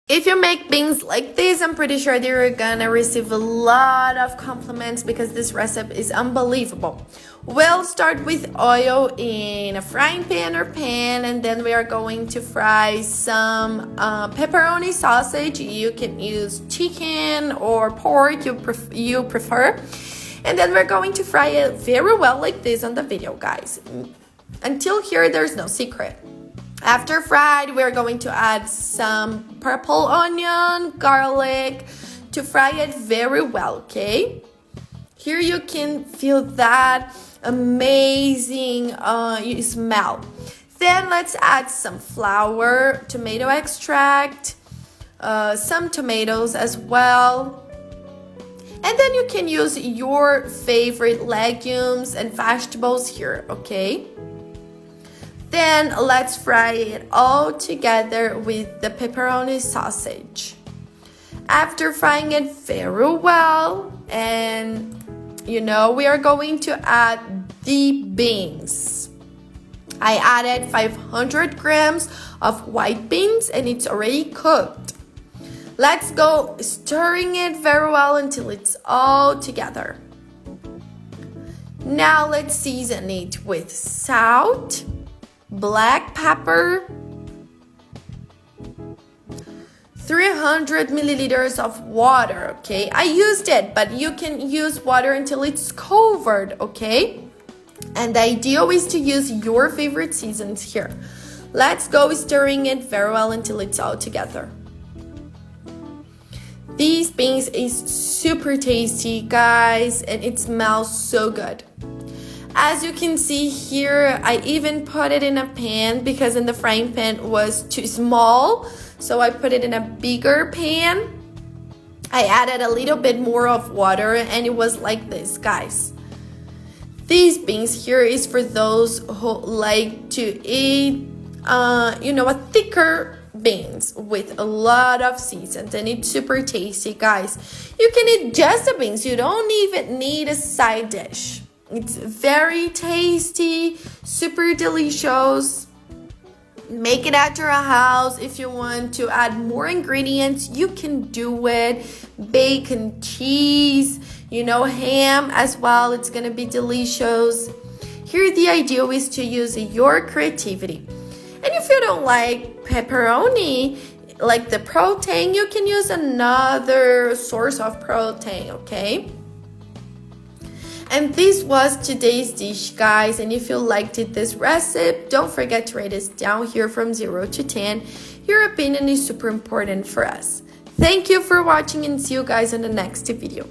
If you make beans like this, I'm pretty sure you're gonna receive a lot of compliments because this recipe is unbelievable. We'll start with oil in a frying pan or pan, and then we are going to fry some pepperoni sausage. You can use chicken or pork, you prefer. And then we're going to fry it very well like this on the video, guys. Until here, there's no secret. After fried, we're going to add some purple onion, garlic to fry it very well, okay? Here you can feel that amazing smell. Then let's add some flour, tomato extract, some tomatoes as well. And then you can use your favorite legumes and vegetables here, okay? Then let's fry it all together with the pepperoni sausage. After frying it very well, and we are going to add the beans. I added 500 grams of white beans and it's already cooked. Let's go stirring it very well until it's all together. Now let's season it with salt, black pepper, 300 milliliters of water, okay? I used it, but you can use water until it's covered, okay? And the ideal is to use your favorite seasons here. Let's go stirring it very well until it's all together. These beans is super tasty, guys, and it smells so good. As you can see here, I even put it in a pan because in the frying pan was too small. So I put it in a bigger pan. I added a little bit more of water and it was like this, guys. These beans here is for those who like to eat, a thicker beans with a lot of seasons, and it's super tasty, guys. You can eat just the beans. You don't even need a side dish. It's very tasty, super delicious. Make it at your house. If you want to add more ingredients, you can do it. Bacon, cheese, ham as well. It's gonna be delicious. Here the idea is to use your creativity. And if you don't like pepperoni, like the protein, you can use another source of protein, okay? And this was today's dish, guys. And if you liked this recipe, don't forget to rate us down here from 0 to 10. Your opinion is super important for us. Thank you for watching and see you guys in the next video.